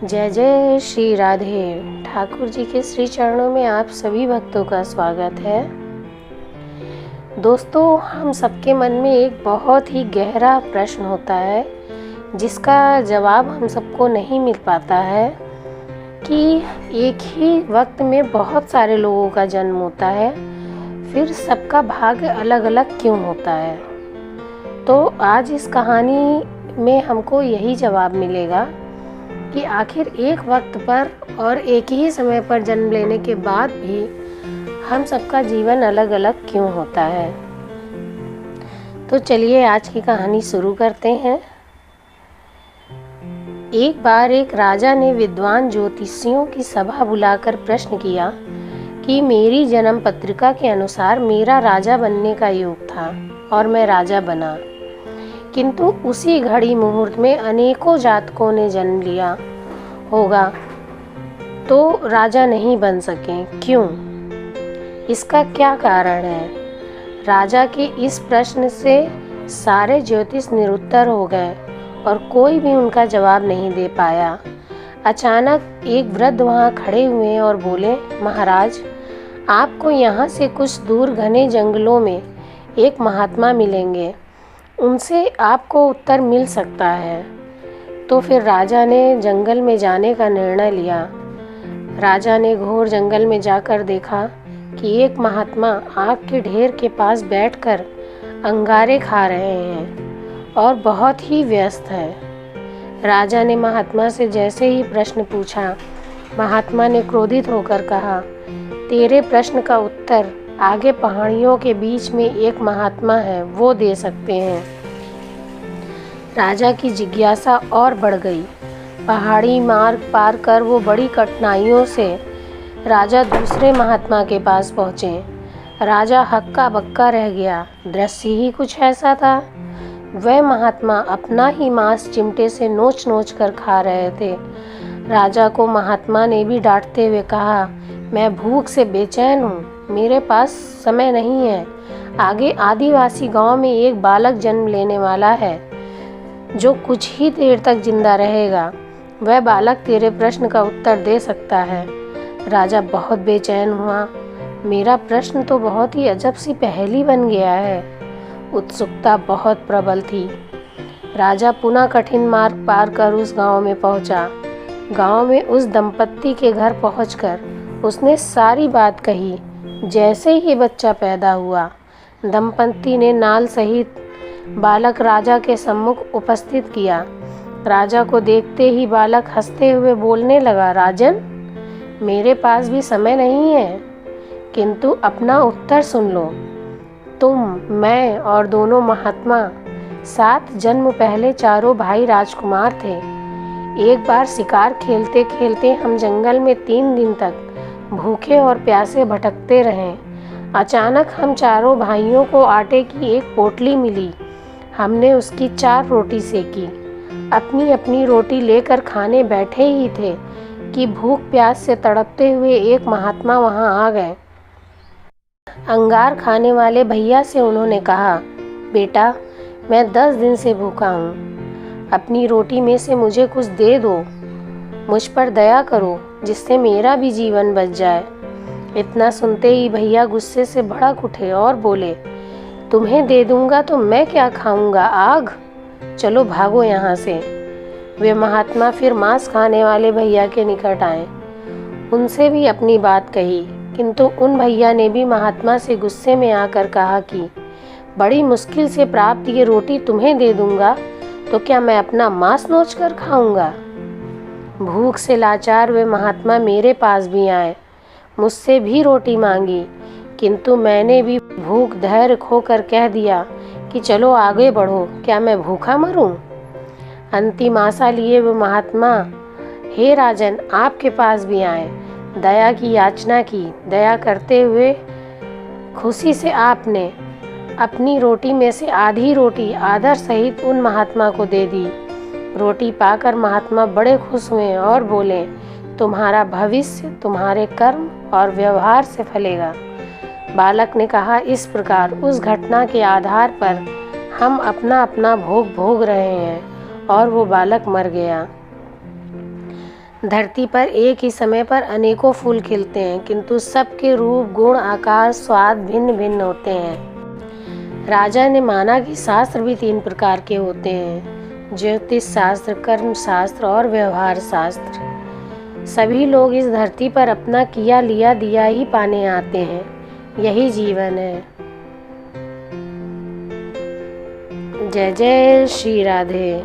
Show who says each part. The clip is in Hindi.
Speaker 1: जय जय श्री राधे। ठाकुर जी के श्री चरणों में आप सभी भक्तों का स्वागत है। दोस्तों, हम सबके मन में एक बहुत ही गहरा प्रश्न होता है जिसका जवाब हम सबको नहीं मिल पाता है कि एक ही वक्त में बहुत सारे लोगों का जन्म होता है, फिर सबका भाग्य अलग अलग क्यों होता है। तो आज इस कहानी में हमको यही जवाब मिलेगा कि आखिर एक वक्त पर और एक ही समय पर जन्म लेने के बाद भी हम सबका जीवन अलग अलग क्यों होता है। तो चलिए आज की कहानी शुरू करते हैं। एक बार एक राजा ने विद्वान ज्योतिषियों की सभा बुलाकर प्रश्न किया कि मेरी जन्म पत्रिका के अनुसार मेरा राजा बनने का योग था और मैं राजा बना, किंतु उसी घड़ी मुहूर्त में अनेकों जातकों ने जन्म लिया होगा तो राजा नहीं बन सके, क्यों? इसका क्या कारण है? राजा के इस प्रश्न से सारे ज्योतिष निरुत्तर हो गए और कोई भी उनका जवाब नहीं दे पाया। अचानक एक वृद्ध वहां खड़े हुए और बोले, महाराज, आपको यहाँ से कुछ दूर घने जंगलों में एक महात्मा मिलेंगे, उनसे आपको उत्तर मिल सकता है। तो फिर राजा ने जंगल में जाने का निर्णय लिया। राजा ने घोर जंगल में जाकर देखा कि एक महात्मा आग के ढेर के पास बैठकर अंगारे खा रहे हैं और बहुत ही व्यस्त हैं। राजा ने महात्मा से जैसे ही प्रश्न पूछा, महात्मा ने क्रोधित होकर कहा, तेरे प्रश्न का उत्तर आगे पहाड़ियों के बीच में एक महात्मा है, वो दे सकते हैं। राजा की जिज्ञासा और बढ़ गई। पहाड़ी मार्ग पार कर वो बड़ी कठिनाइयों से राजा दूसरे महात्मा के पास पहुँचे। राजा हक्का बक्का रह गया। दृश्य ही कुछ ऐसा था। वह महात्मा अपना ही मांस चिमटे से नोच नोच कर खा रहे थे। राजा को महात्मा ने भी डांटते हुए कहा, मैं भूख से बेचैन हूँ, मेरे पास समय नहीं है। आगे आदिवासी गांव में एक बालक जन्म लेने वाला है जो कुछ ही देर तक जिंदा रहेगा। वह बालक तेरे प्रश्न का उत्तर दे सकता है। राजा बहुत बेचैन हुआ। मेरा प्रश्न तो बहुत ही अजब सी पहेली बन गया है। उत्सुकता बहुत प्रबल थी। राजा पुनः कठिन मार्ग पार कर उस गांव में पहुंचा। गांव में उस दंपत्ति के घर पहुंचकर उसने सारी बात कही। जैसे ही बच्चा पैदा हुआ, दंपत्ति ने नाल सहित बालक राजा के सम्मुख उपस्थित किया। राजा को देखते ही बालक हंसते हुए बोलने लगा, राजन, मेरे पास भी समय नहीं है, किंतु अपना उत्तर सुन लो। तुम, मैं और दोनों महात्मा 7 जन्म पहले चारों भाई राजकुमार थे। एक बार शिकार खेलते खेलते हम जंगल में 3 दिन तक भूखे और प्यासे भटकते रहे। अचानक हम चारों भाइयों को आटे की एक पोटली मिली। हमने उसकी 4 रोटी सेकी। अपनी अपनी रोटी लेकर खाने बैठे ही थे कि भूख प्यास से तड़पते हुए एक महात्मा वहां आ गए। अंगार खाने वाले भैया से उन्होंने कहा, बेटा, मैं 10 दिन से भूखा हूँ, अपनी रोटी में से मुझे कुछ दे दो, मुझ पर दया करो, जिससे मेरा भी जीवन बच जाए। इतना सुनते ही भैया गुस्से से भड़क उठे और बोले, तुम्हें दे दूंगा तो मैं क्या खाऊंगा, आग, चलो भागो यहाँ से। वे महात्मा फिर मांस खाने वाले भैया के निकट आए। उनसे भी अपनी बात कही, किंतु उन भैया ने भी महात्मा से गुस्से में आकर कहा कि बड़ी मुश्किल से प्राप्त ये रोटी तुम्हें दे दूंगा तो क्या मैं अपना मांस नोच कर खाऊंगा। भूख से लाचार वे महात्मा मेरे पास भी आए, मुझसे भी रोटी मांगी, किंतु मैंने भी भूख धैर्य खोकर कह दिया कि चलो आगे बढ़ो, क्या मैं भूखा मरूं। अंतिम आशा लिए वो महात्मा, हे राजन, आपके पास भी आए, दया की याचना की। दया करते हुए खुशी से आपने अपनी रोटी में से आधी रोटी आदर सहित उन महात्मा को दे दी। रोटी पाकर महात्मा बड़े खुश हुए और बोले, तुम्हारा भविष्य तुम्हारे कर्म और व्यवहार से फलेगा। बालक ने कहा, इस प्रकार उस घटना के आधार पर हम अपना अपना भोग भोग रहे हैं और वो बालक मर गया। धरती पर एक ही समय पर अनेकों फूल खिलते हैं, किंतु सबके रूप, गुण, आकार, स्वाद भिन्न भिन्न होते हैं। राजा ने माना कि शास्त्र भी 3 प्रकार के होते हैं: ज्योतिष शास्त्र, कर्म शास्त्र और व्यवहार शास्त्र। सभी लोग इस धरती पर अपना किया लिया दिया ही पाने आते हैं। यही जीवन है। जय जय श्री राधे।